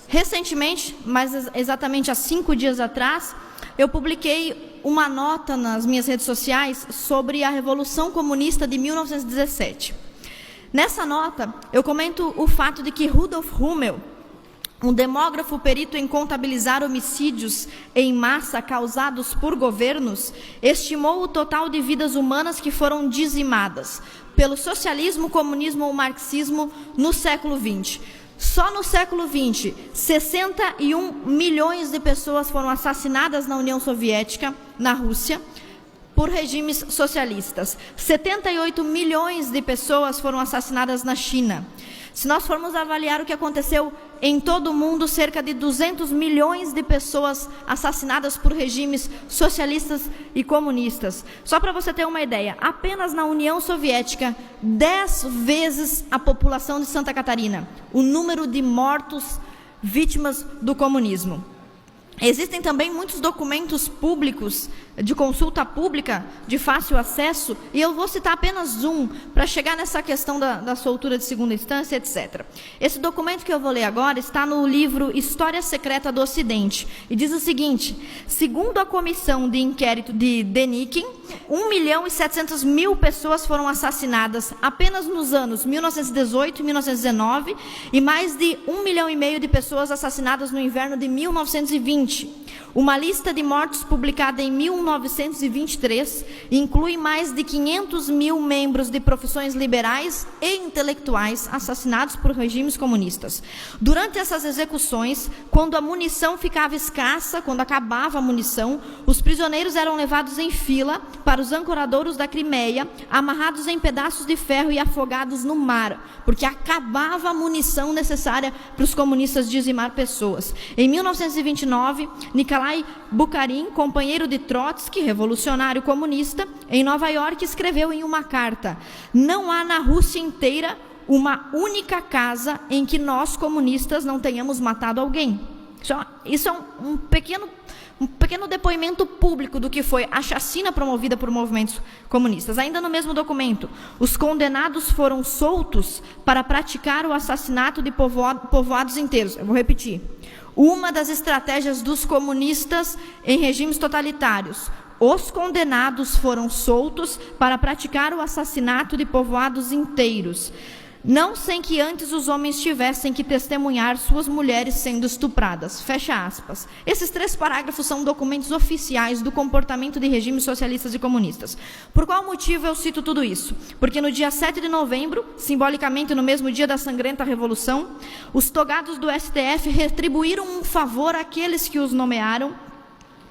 Recentemente, mas exatamente há 5 dias atrás, eu publiquei uma nota nas minhas redes sociais sobre a Revolução Comunista de 1917. Nessa nota, eu comento o fato de que Rudolf Rummel, um demógrafo perito em contabilizar homicídios em massa causados por governos, estimou o total de vidas humanas que foram dizimadas pelo socialismo, comunismo ou marxismo no século XX. Só no século XX, 61 milhões de pessoas foram assassinadas na União Soviética, na Rússia, por regimes socialistas. 78 milhões de pessoas foram assassinadas na China. Se nós formos avaliar o que aconteceu em todo o mundo, cerca de 200 milhões de pessoas assassinadas por regimes socialistas e comunistas. Só para você ter uma ideia, apenas na União Soviética, 10 vezes a população de Santa Catarina, o número de mortos vítimas do comunismo. Existem também muitos documentos públicos, de consulta pública, de fácil acesso, e eu vou citar apenas um, para chegar nessa questão da soltura de segunda instância, etc. Esse documento que eu vou ler agora está no livro História Secreta do Ocidente, e diz o seguinte: segundo a comissão de inquérito de Denikin, 1.700.000 pessoas foram assassinadas apenas nos anos 1918 e 1919, e mais de 1,5 milhão de pessoas assassinadas no inverno de 1920. Uma lista de mortos publicada em 1923 inclui mais de 500.000 membros de profissões liberais e intelectuais assassinados por regimes comunistas. Durante essas execuções, quando a munição ficava escassa, quando acabava a munição, os prisioneiros eram levados em fila para os ancoradouros da Crimeia, amarrados em pedaços de ferro e afogados no mar, porque acabava a munição necessária para os comunistas dizimar pessoas. Em 1929, Nikolai Bukharin, companheiro de Trotsky, revolucionário comunista, em Nova York, escreveu em uma carta: não há na Rússia inteira uma única casa em que nós, comunistas, não tenhamos matado alguém. Isso é um pequeno depoimento público do que foi a chacina promovida por movimentos comunistas. Ainda no mesmo documento, os condenados foram soltos para praticar o assassinato de povoados inteiros. Eu vou repetir. Uma das estratégias dos comunistas em regimes totalitários. Os condenados foram soltos para praticar o assassinato de povoados inteiros, não sem que antes os homens tivessem que testemunhar suas mulheres sendo estupradas. Fecha aspas. Esses 3 parágrafos são documentos oficiais do comportamento de regimes socialistas e comunistas. Por qual motivo eu cito tudo isso? Porque no dia 7 de novembro, simbolicamente no mesmo dia da sangrenta Revolução, os togados do STF retribuíram um favor àqueles que os nomearam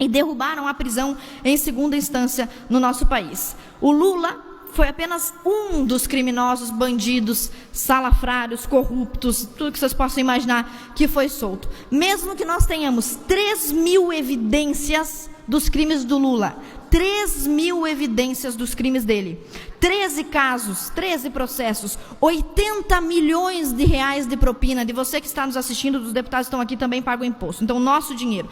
e derrubaram a prisão em segunda instância no nosso país. O Lula foi apenas um dos criminosos, bandidos, salafrários, corruptos, tudo que vocês possam imaginar, que foi solto. Mesmo que nós tenhamos 3.000 evidências dos crimes do Lula, 3.000 evidências dos crimes dele, 13 casos, 13 processos, 80 milhões de reais de propina, de você que está nos assistindo, dos deputados que estão aqui também pagam imposto, então nosso dinheiro.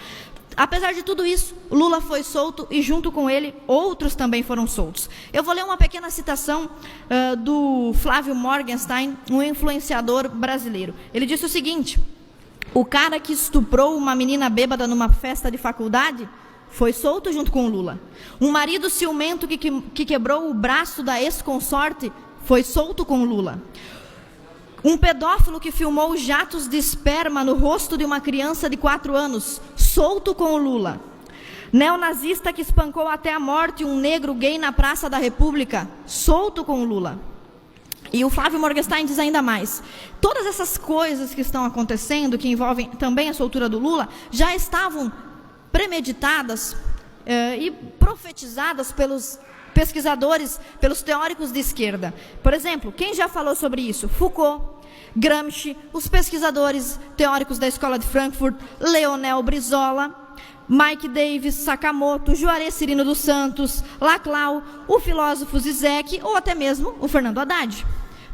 Apesar de tudo isso, Lula foi solto e, junto com ele, outros também foram soltos. Eu vou ler uma pequena citação do Flávio Morgenstern, um influenciador brasileiro. Ele disse o seguinte: o cara que estuprou uma menina bêbada numa festa de faculdade foi solto junto com o Lula. Um marido ciumento que quebrou o braço da ex-consorte foi solto com o Lula. Um pedófilo que filmou jatos de esperma no rosto de uma criança de 4 anos, solto com o Lula. Neonazista que espancou até a morte um negro gay na Praça da República, solto com o Lula. E o Flávio Morgenstern diz ainda mais: todas essas coisas que estão acontecendo, que envolvem também a soltura do Lula, já estavam premeditadas e profetizadas pelos pesquisadores, pelos teóricos de esquerda. Por exemplo, quem já falou sobre isso? Foucault, Gramsci, os pesquisadores teóricos da Escola de Frankfurt, Leonel Brizola, Mike Davis, Sakamoto, Juarez Cirino dos Santos, Laclau, o filósofo Zizek ou até mesmo o Fernando Haddad.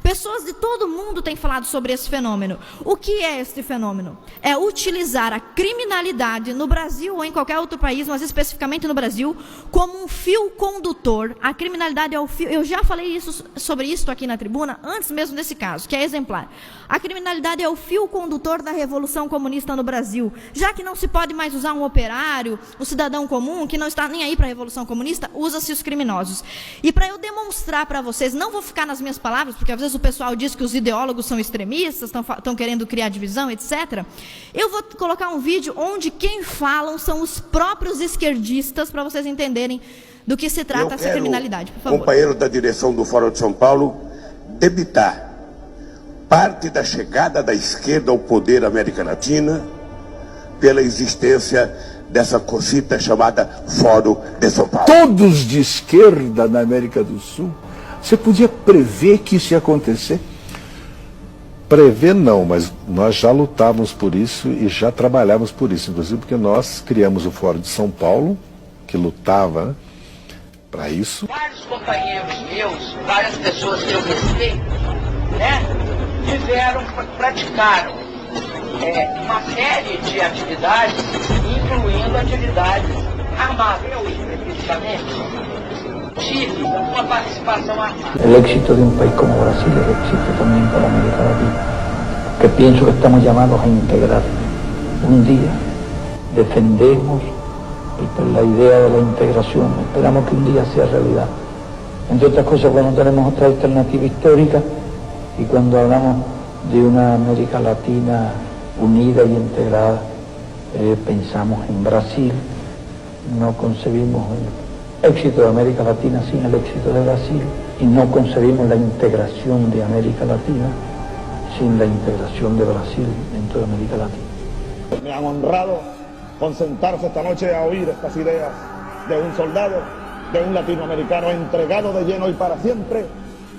Pessoas de todo mundo têm falado sobre esse fenômeno. O que é este fenômeno? É utilizar a criminalidade no Brasil ou em qualquer outro país, mas especificamente no Brasil, como um fio condutor. A criminalidade é o fio... Eu já falei sobre isso aqui na tribuna, antes mesmo desse caso, que é exemplar. A criminalidade é o fio condutor da Revolução Comunista no Brasil. Já que não se pode mais usar um operário, um cidadão comum, que não está nem aí para a Revolução Comunista, usa-se os criminosos. E para eu demonstrar para vocês, não vou ficar nas minhas palavras, porque às vezes o pessoal diz que os ideólogos são extremistas, estão querendo criar divisão, etc. Eu vou colocar um vídeo onde quem falam são os próprios esquerdistas, para vocês entenderem do que se trata essa criminalidade. Por favor. Companheiro da direção do Fórum de São Paulo, debitar parte da chegada da esquerda ao poder na América Latina pela existência dessa cosita chamada Fórum de São Paulo. Todos de esquerda na América do Sul. Você podia prever que isso ia acontecer? Prever não, mas nós já lutávamos por isso e já trabalhávamos por isso, inclusive porque nós criamos o Fórum de São Paulo, que lutava para isso. Vários companheiros meus, várias pessoas que eu respeito, praticaram uma série de atividades, incluindo atividades armadas. Eu, especificamente, tive uma participação armada. El éxito de un país como Brasil es éxito también para América Latina, que pienso que estamos llamados a integrar. Un día defendemos la idea de la integración, esperamos que un día sea realidad. Entre otras cosas, cuando tenemos otra alternativa histórica y cuando hablamos de una América Latina unida y integrada, pensamos en Brasil. No concebimos el éxito de América Latina sin el éxito de Brasil y no concebimos la integración de América Latina sin la integración de Brasil dentro de América Latina. Me han honrado con sentarse esta noche a oír estas ideas de un soldado, de un latinoamericano entregado de lleno y para siempre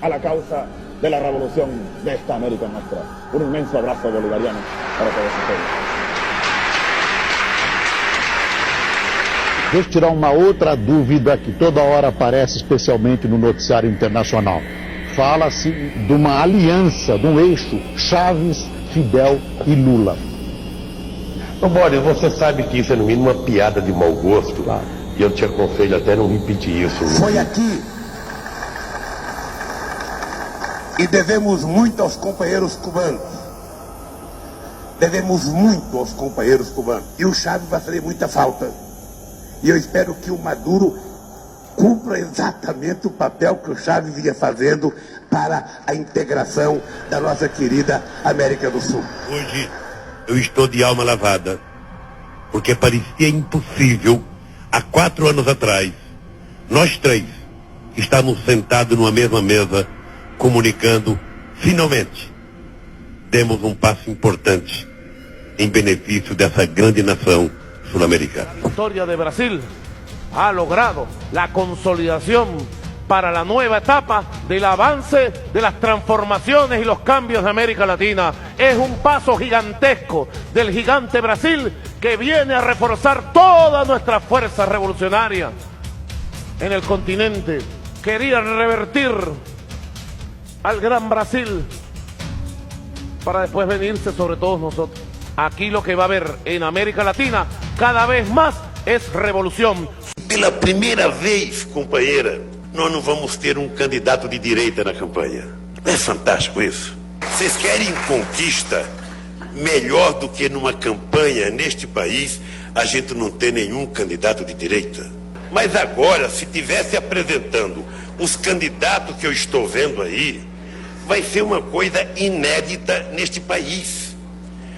a la causa de la revolución de esta América nuestra. Un inmenso abrazo bolivariano para todos ustedes. Deixa eu tirar uma outra dúvida que toda hora aparece, especialmente no noticiário internacional. Fala-se de uma aliança, de um eixo Chaves, Fidel e Lula. Ô Boris, você sabe que isso é no mínimo uma piada de mau gosto. Claro. E eu te aconselho até não repetir isso. Foi aqui. E devemos muito aos companheiros cubanos. Devemos muito aos companheiros cubanos. E o Chaves vai fazer muita falta. E eu espero que o Maduro cumpra exatamente o papel que o Chaves vinha fazendo para a integração da nossa querida América do Sul. Hoje eu estou de alma lavada, porque parecia impossível, há 4 anos atrás, nós três estávamos sentados numa mesma mesa, comunicando, finalmente, demos um passo importante em benefício dessa grande nação sul-americana. La historia de Brasil ha logrado la consolidación para la nueva etapa del avance de las transformaciones y los cambios de América Latina. Es un paso gigantesco del gigante Brasil que viene a reforzar todas nuestras fuerzas revolucionarias en el continente. Quería revertir al gran Brasil para después venirse sobre todos nosotros. Aquí lo que va a haber en América Latina cada vez más es revolución. Pela primeira vez, companheira, nós não vamos ter um candidato de direita na campanha. Não é fantástico isso? Vocês querem conquista melhor do que numa campanha neste país a gente não ter nenhum candidato de direita? Mas agora, se tivesse apresentando os candidatos que eu estou vendo aí, vai ser uma coisa inédita neste país.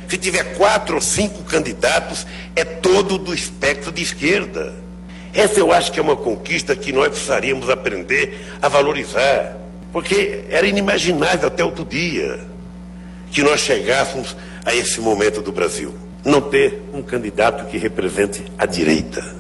Se tiver 4 ou 5 candidatos, é todo do espectro de esquerda. Essa eu acho que é uma conquista que nós precisaríamos aprender a valorizar. Porque era inimaginável até outro dia que nós chegássemos a esse momento do Brasil. Não ter um candidato que represente a direita.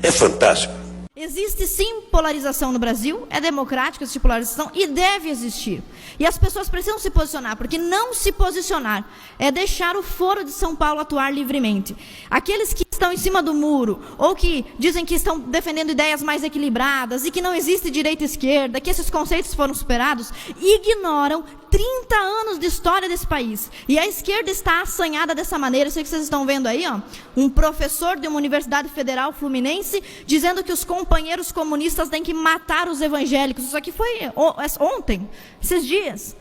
É fantástico. Existe sim polarização no Brasil, é democrática essa polarização e deve existir. E as pessoas precisam se posicionar, porque não se posicionar é deixar o Foro de São Paulo atuar livremente. Aqueles que estão estão em cima do muro, ou que dizem que estão defendendo ideias mais equilibradas e que não existe direita e esquerda, que esses conceitos foram superados, ignoram 30 anos de história desse país. E a esquerda está assanhada dessa maneira. Eu sei que vocês estão vendo aí, ó, um professor de uma universidade federal fluminense dizendo que os companheiros comunistas têm que matar os evangélicos. Isso aqui foi ontem, esses dias.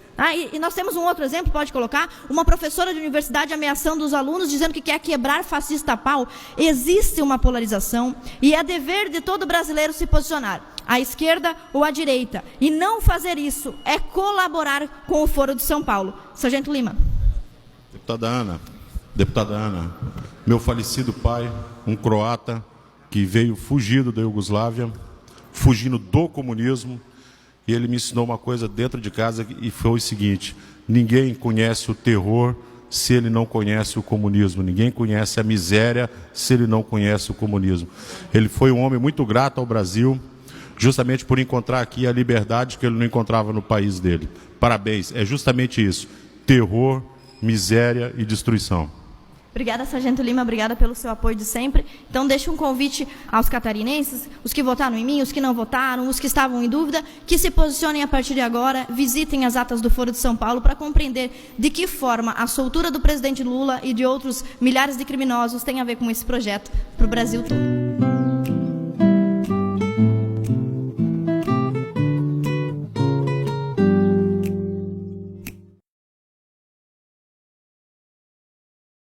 E nós temos um outro exemplo, pode colocar, uma professora de universidade ameaçando os alunos, dizendo que quer quebrar fascista a pau. Existe uma polarização e é dever de todo brasileiro se posicionar, à esquerda ou à direita. E não fazer isso é colaborar com o Foro de São Paulo. Sargento Lima. Deputada Ana, meu falecido pai, um croata que veio fugido da Iugoslávia, fugindo do comunismo, e ele me ensinou uma coisa dentro de casa e foi o seguinte: ninguém conhece o terror se ele não conhece o comunismo. Ninguém conhece a miséria se ele não conhece o comunismo. Ele foi um homem muito grato ao Brasil, justamente por encontrar aqui a liberdade que ele não encontrava no país dele. Parabéns, é justamente isso: terror, miséria e destruição. Obrigada, Sargento Lima, obrigada pelo seu apoio de sempre. Então, deixo um convite aos catarinenses, os que votaram em mim, os que não votaram, os que estavam em dúvida, que se posicionem a partir de agora, visitem as atas do Foro de São Paulo para compreender de que forma a soltura do presidente Lula e de outros milhares de criminosos tem a ver com esse projeto para o Brasil todo.